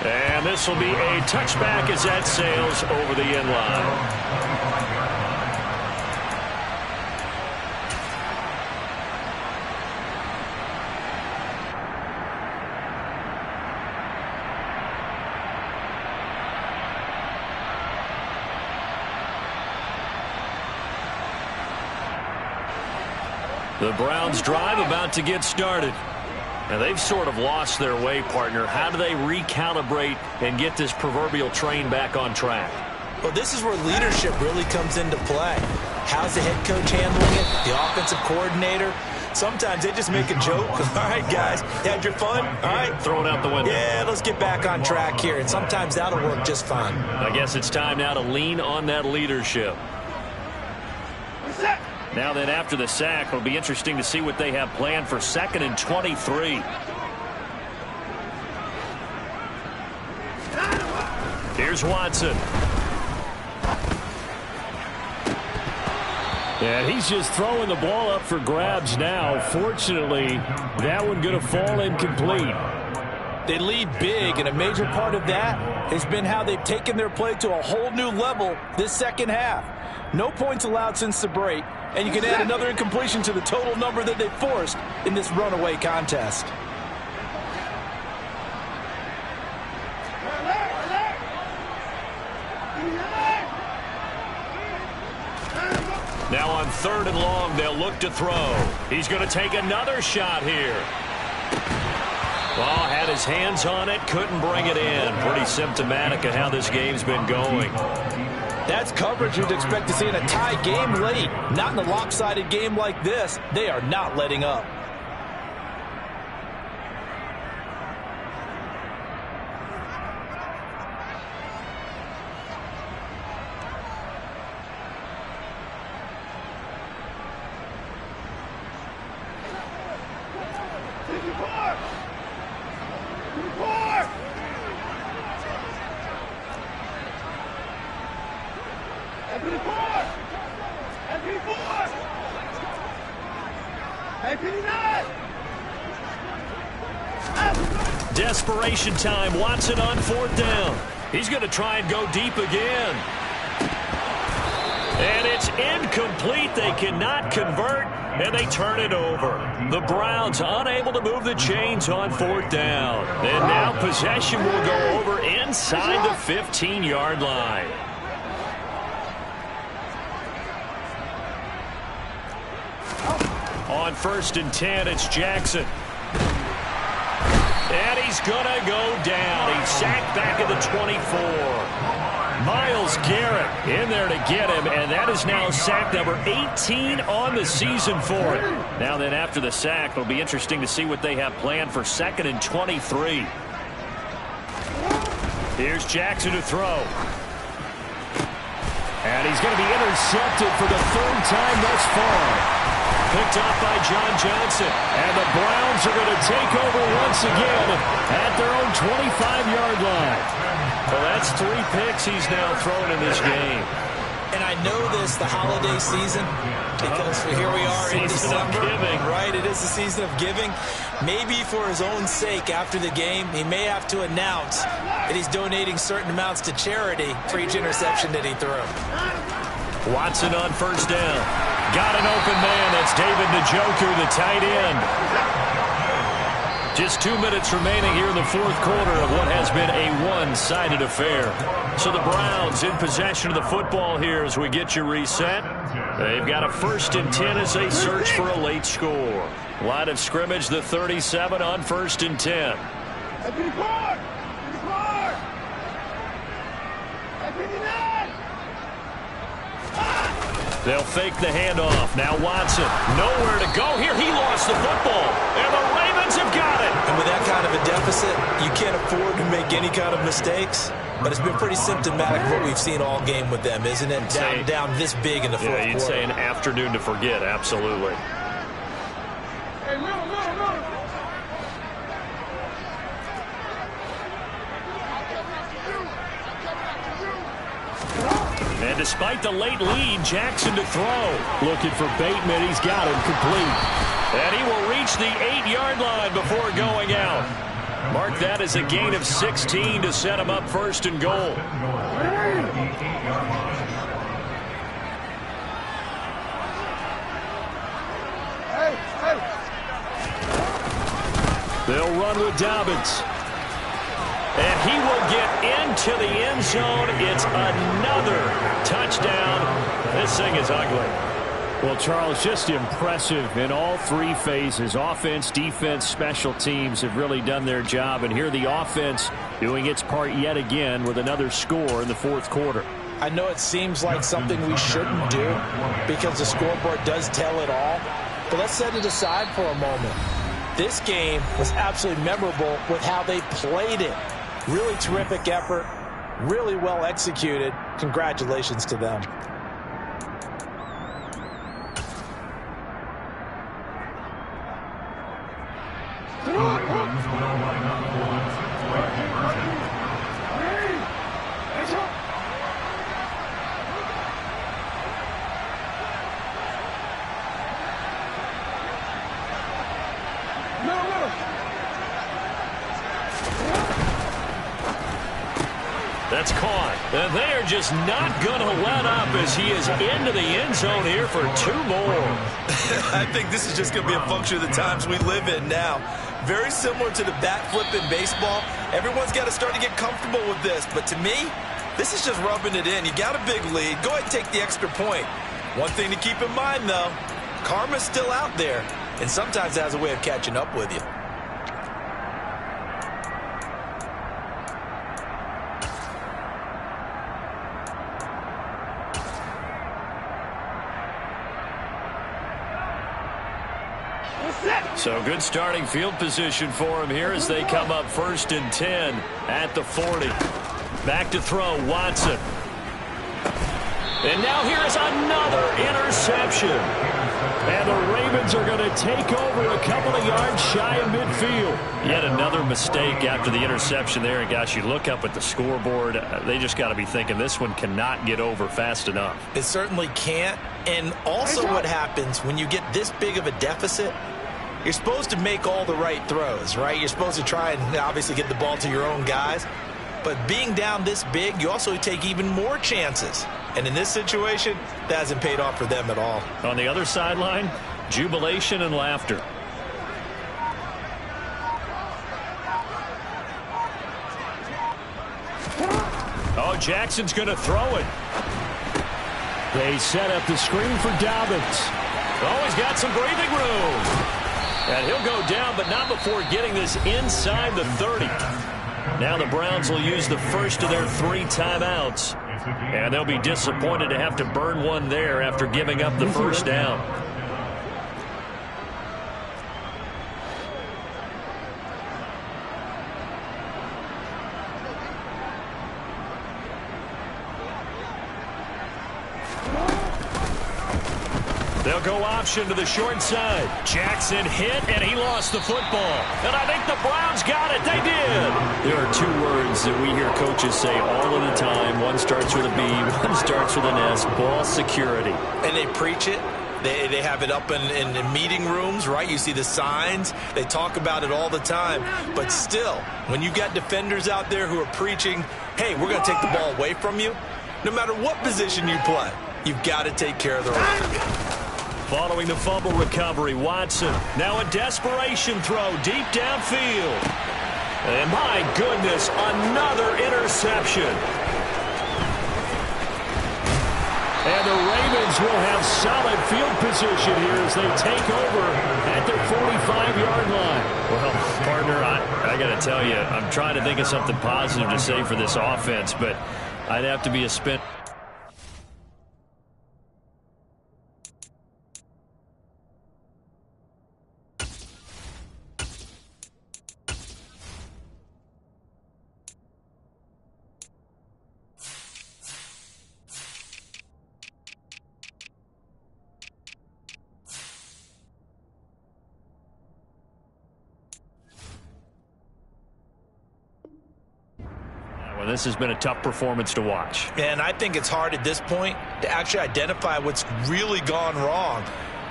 And this will be a touchback as that sails over the end line. The Browns drive about to get started. And they've sort of lost their way, partner. How do they recalibrate and get this proverbial train back on track? Well, this is where leadership really comes into play. How's the head coach handling it? The offensive coordinator? Sometimes they just make a joke. All right, guys, you had your fun? All right. Throw it out the window. Yeah, let's get back on track here. And sometimes that'll work just fine. I guess it's time now to lean on that leadership. Now then, after the sack, it'll be interesting to see what they have planned for 2nd and 23. Here's Watson. And he's just throwing the ball up for grabs now. Fortunately, that one going to fall incomplete. They lead big, and a major part of that has been how they've taken their play to a whole new level this second half. No points allowed since the break, and you can add another incompletion to the total number that they forced in this runaway contest. Now on 3rd and long, they'll look to throw. He's going to take another shot here. Well, had his hands on it, couldn't bring it in. Pretty symptomatic of how this game's been going. That's coverage you'd expect to see in a tie game late. Not in a lopsided game like this. They are not letting up. Desperation time. Watson on 4th down. He's going to try and go deep again. And it's incomplete. They cannot convert, and they turn it over. The Browns unable to move the chains on 4th down. And now possession will go over inside the 15-yard line. On 1st and 10, it's Jackson. And he's going to go down. He's sacked back at the 24. Myles Garrett in there to get him, and that is now sack number 18 on the season for him. Now then, after the sack, it'll be interesting to see what they have planned for 2nd and 23. Here's Jackson to throw. And he's going to be intercepted for the 3rd time thus far. Picked off by John Johnson. And the Browns are going to take over once again at their own 25-yard line. Well, that's 3 picks he's now thrown in this game. And I know this, the holiday season, because here we are in December. Right, it is the season of giving. Maybe for his own sake after the game, he may have to announce that he's donating certain amounts to charity for each interception that he threw. Watson on 1st down. Got an open man. That's David Njoku, the tight end. Just 2 minutes remaining here in the 4th quarter of what has been a one-sided affair. So the Browns in possession of the football here as we get you reset. They've got a 1st and 10 as they search for a late score. Line of scrimmage, the 37 on 1st and 10. They'll fake the handoff. Now Watson, nowhere to go here. He lost the football, and the Ravens have got it. And with that kind of a deficit, you can't afford to make any kind of mistakes. But it's been pretty symptomatic of what we've seen all game with them, isn't it? Down this big in the 4th quarter. Yeah, you'd say an afternoon to forget, absolutely. And And despite the late lead, Jackson to throw. Looking for Bateman. He's got him complete. And he will reach the 8-yard line before going out. Mark that as a gain of 16 to set him up 1st and goal. They'll run with Dobbins. And he will get into the end zone. It's another touchdown. This thing is ugly. Well, Charles, just impressive in all 3 phases. Offense, defense, special teams have really done their job. And here the offense doing its part yet again with another score in the 4th quarter. I know it seems like something we shouldn't do because the scoreboard does tell it all. But let's set it aside for a moment. This game was absolutely memorable with how they played it. Really terrific effort, really well executed. Congratulations to them. That's caught. And they are just not going to let up as he is into the end zone here for 2 more. I think this is just going to be a function of the times we live in now. Very similar to the bat flip in baseball. Everyone's got to start to get comfortable with this. But to me, this is just rubbing it in. You got a big lead. Go ahead and take the extra point. One thing to keep in mind, though, karma's still out there. And sometimes it has a way of catching up with you. So good starting field position for him here as they come up 1st and 10 at the 40. Back to throw, Watson. And now here is another interception. And the Ravens are going to take over a couple of yards shy of midfield. Yet another mistake after the interception there. And gosh, you look up at the scoreboard, they just got to be thinking this one cannot get over fast enough. It certainly can't. And also what happens when you get this big of a deficit, you're supposed to make all the right throws, right? You're supposed to try and obviously get the ball to your own guys. But being down this big, you also take even more chances. And in this situation, that hasn't paid off for them at all. On the other sideline, jubilation and laughter. Oh, Jackson's going to throw it. They set up the screen for Dobbins. Oh, he's got some breathing room. And he'll go down, but not before getting this inside the 30. Now the Browns will use the first of their 3 timeouts. And they'll be disappointed to have to burn one there after giving up the first down. They'll go option to the short side. Jackson hit, and he lost the football. And I think the Browns got it. They did. There are 2 words that we hear coaches say all of the time. One starts with a B, one starts with an S. Ball security. And they preach it. They have it up in meeting rooms, right? You see the signs. They talk about it all the time. But still, when you got defenders out there who are preaching, hey, we're going to take the ball away from you, no matter what position you play, you've got to take care of the run. Following the fumble recovery, Watson. Now a desperation throw deep downfield. And my goodness, another interception. And the Ravens will have solid field position here as they take over at their 45-yard line. Well, partner, I got to tell you, I'm trying to think of something positive to say for this offense, but I'd have to be a spin. and this has been a tough performance to watch. And I think it's hard at this point to actually identify what's really gone wrong.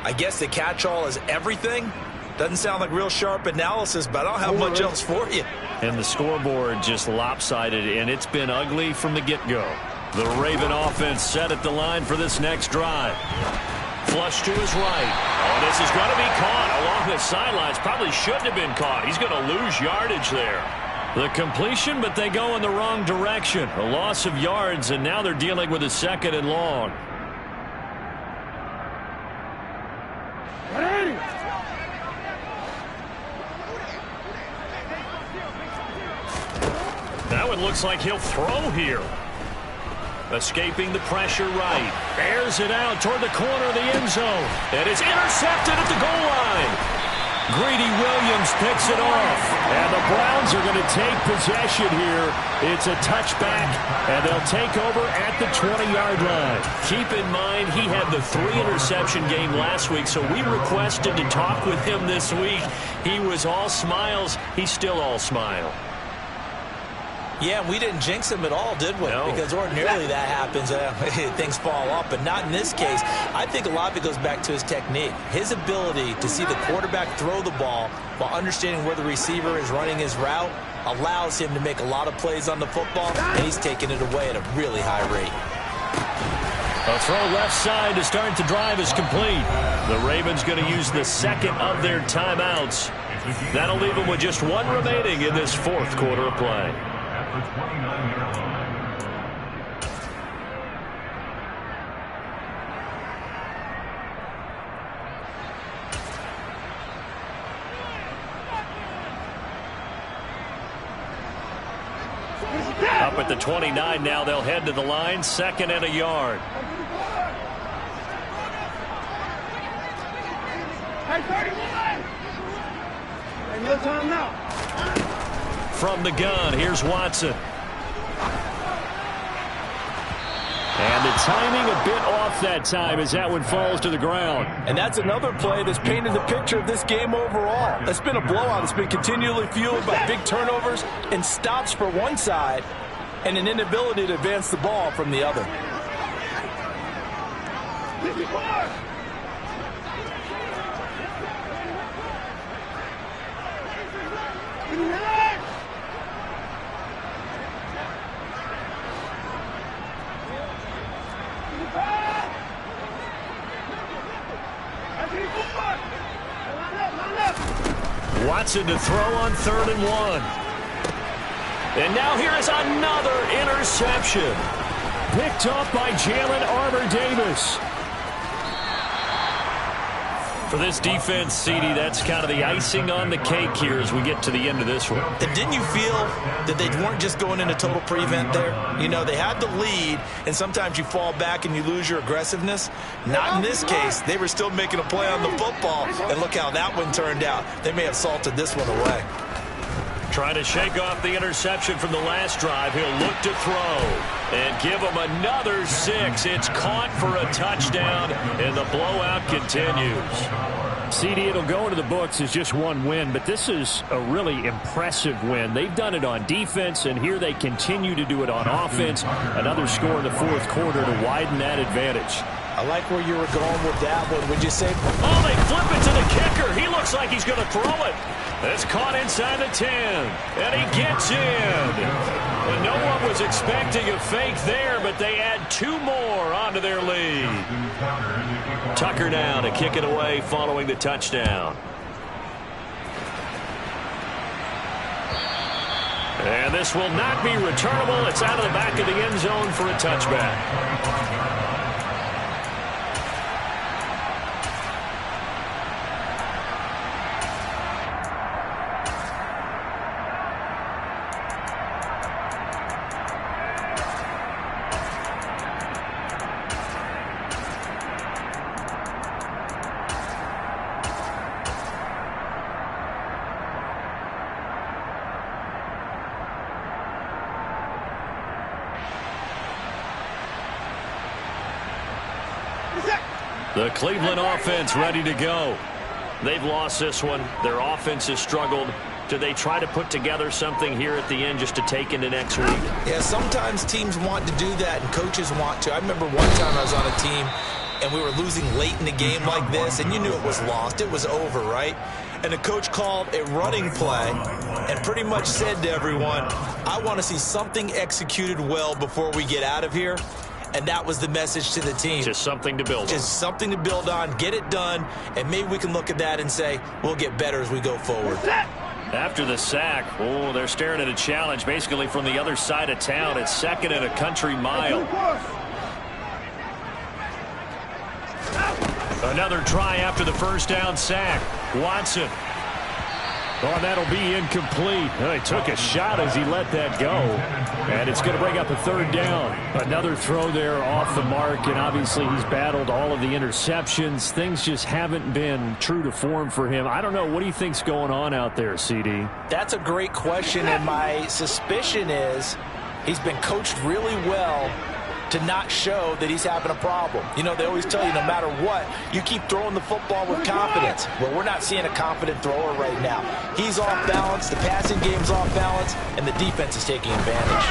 I guess the catch-all is everything. Doesn't sound like real sharp analysis, but I don't have much else for you. And the scoreboard just lopsided, and it's been ugly from the get-go. The Raven offense set at the line for this next drive. Flush to his right. Oh, this is going to be caught along the sidelines. Probably shouldn't have been caught. He's going to lose yardage there. The completion, but they go in the wrong direction. A loss of yards, and now they're dealing with a 2nd and long. That one looks like he'll throw here. Escaping the pressure right. Airs it out toward the corner of the end zone. And it's intercepted at the goal line. Greedy Williams picks it off. And the Browns are going to take possession here. It's a touchback, and they'll take over at the 20-yard line. Keep in mind, he had the 3-interception game last week, so we requested to talk with him this week. He was all smiles. He's still all smile. Yeah, we didn't jinx him at all, did we? No. Because ordinarily that happens. Things fall off, but not in this case. I think a lot of it goes back to his technique. His ability to see the quarterback throw the ball while understanding where the receiver is running his route allows him to make a lot of plays on the football, and he's taking it away at a really high rate. A throw left side to start the drive is complete. The Ravens going to use the 2nd of their timeouts. That'll leave them with just 1 remaining in this 4th quarter of play. At the 29-yard line. Up at the 29 now, they'll head to the line, 2nd and a yard. No time now. From the gun, here's Watson. And the timing a bit off that time as that one falls to the ground. And that's another play that's painted the picture of this game overall. It's been a blowout. It's been continually fueled by big turnovers and stops for one side and an inability to advance the ball from the other. Watson to throw on 3rd and 1. And now here is another interception. Picked up by Jalen Armour-Davis. For this defense, CD, that's kind of the icing on the cake here as we get to the end of this one. And didn't you feel that they weren't just going into total prevent there? You know, they had the lead, and sometimes you fall back and you lose your aggressiveness. Not in this case. They were still making a play on the football, and look how that one turned out. They may have salted this one away. Trying to shake off the interception from the last drive. He'll look to throw and give him another 6. It's caught for a touchdown, and the blowout continues. CD, it'll go into the books as just 1 win, but this is a really impressive win. They've done it on defense, and here they continue to do it on offense. Another score in the 4th quarter to widen that advantage. I like where you were going with that one. Would you say? Oh, they flip it to the kicker. He looks like he's going to throw it. It's caught inside the 10, and he gets in. And no one was expecting a fake there, but they add 2 more onto their lead. Tucker now to kick it away following the touchdown. And this will not be returnable. It's out of the back of the end zone for a touchback. The Cleveland offense ready to go. They've lost this one. Their offense has struggled. Do they try to put together something here at the end just to take into next week? Yeah, sometimes teams want to do that and coaches want to. I remember one time I was on a team and we were losing late in the game like this, and you knew it was lost. It was over, right? And the coach called a running play and pretty much said to everyone, I want to see something executed well before we get out of here. And that was the message to the team. Just something to build on. Just something to build on, get it done, and maybe we can look at that and say, we'll get better as we go forward. After the sack, oh, they're staring at a challenge basically from the other side of town. It's 2nd and a country mile. Another try after the first down sack. Watson. Oh, that'll be incomplete. Oh, he took a shot as he let that go. And it's going to bring up a 3rd down. Another throw there off the mark, and obviously he's battled all of the interceptions. Things just haven't been true to form for him. I don't know. What do you think's going on out there, CD? That's a great question, and my suspicion is he's been coached really well to not show that he's having a problem. You know, they always tell you no matter what, you keep throwing the football with confidence. Well, we're not seeing a confident thrower right now. He's off balance, the passing game's off balance, and the defense is taking advantage.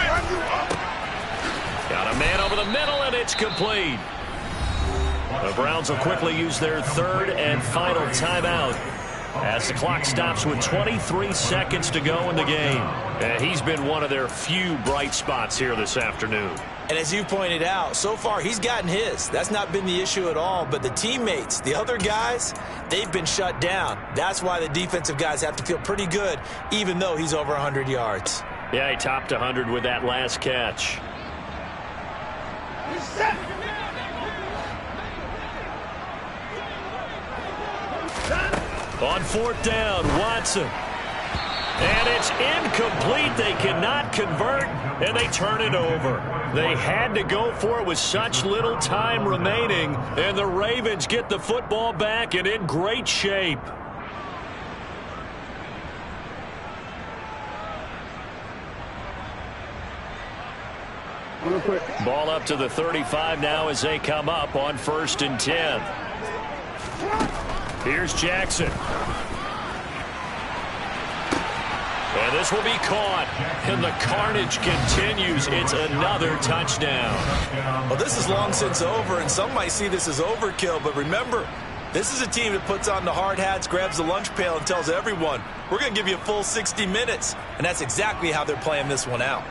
Got a man over the middle, and it's complete. The Browns will quickly use their 3rd and final timeout as the clock stops with 23 seconds to go in the game. And he's been one of their few bright spots here this afternoon. And as you pointed out, so far he's gotten his. That's not been the issue at all. But the teammates, the other guys, they've been shut down. That's why the defensive guys have to feel pretty good, even though he's over 100 yards. Yeah, he topped 100 with that last catch. On 4th down, Watson. And it's incomplete. They cannot convert, and they turn it over. They had to go for it with such little time remaining, and the Ravens get the football back and in great shape. Ball up to the 35 now as they come up on 1st and 10. Here's Jackson. And this will be caught. And the carnage continues. It's another touchdown. Well, this is long since over, and some might see this as overkill. But remember, this is a team that puts on the hard hats, grabs the lunch pail, and tells everyone, we're going to give you a full 60 minutes. And that's exactly how they're playing this one out.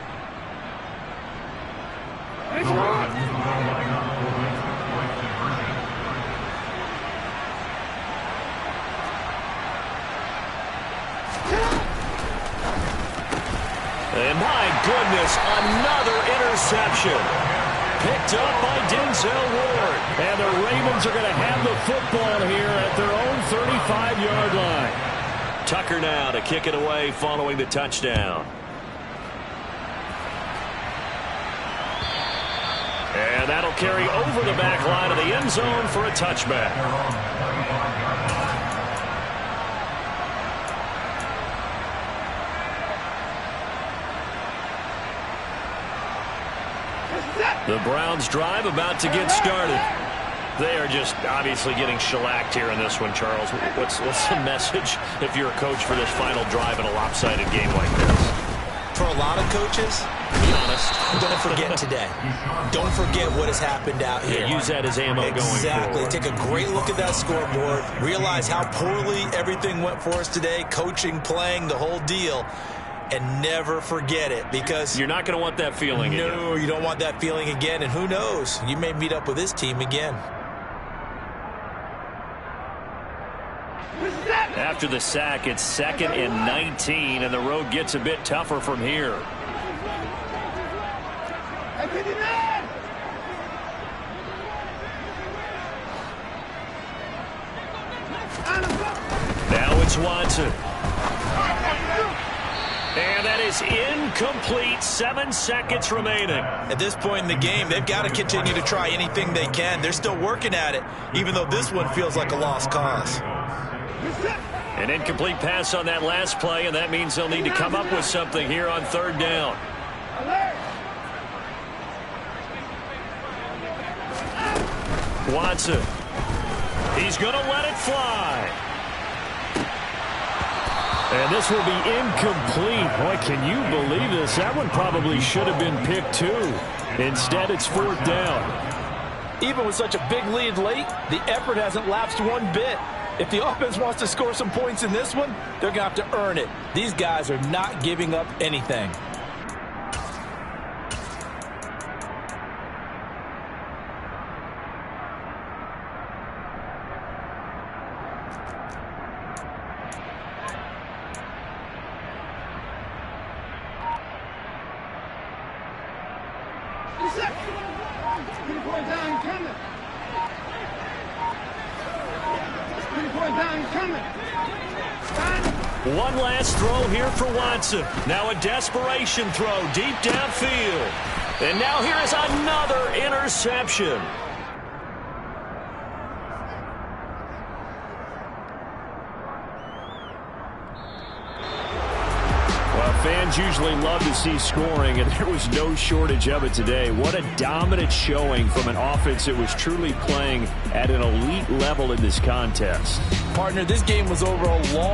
And my goodness, another interception. Picked up by Denzel Ward. And the Ravens are going to have the football here at their own 35-yard line. Tucker now to kick it away following the touchdown. And that'll carry over the back line of the end zone for a touchback. The Browns drive about to get started. They are just obviously getting shellacked here in this one, Charles. What's the message if you're a coach for this final drive in a lopsided game like this? For a lot of coaches, be honest, don't forget today. Don't forget what has happened out here. Yeah, use that as ammo going forward. Exactly. Take a great look at that scoreboard. Realize how poorly everything went for us today. Coaching, playing, the whole deal. And never forget it, because you're not going to want that feeling again. No, you don't want that feeling again. And who knows? You may meet up with this team again. After the sack, it's 2nd and 19, and the road gets a bit tougher from here. Now it's Watson. And that is incomplete. 7 seconds remaining. At this point in the game, they've got to continue to try anything they can. They're still working at it, even though this one feels like a lost cause. An incomplete pass on that last play, and that means they'll need to come up with something here on 3rd down. Watson. He's going to let it fly. And this will be incomplete. Boy, can you believe this? That one probably should have been picked too. Instead, it's 4th down. Even with such a big lead late, the effort hasn't lapsed one bit. If the offense wants to score some points in this one, they're going to have to earn it. These guys are not giving up anything. One last throw here for Watson. Now a desperation throw deep downfield. And now here is another interception. Well, fans usually love to see scoring, and there was no shortage of it today. What a dominant showing from an offense that was truly playing at an elite level in this contest. Partner, this game was over a long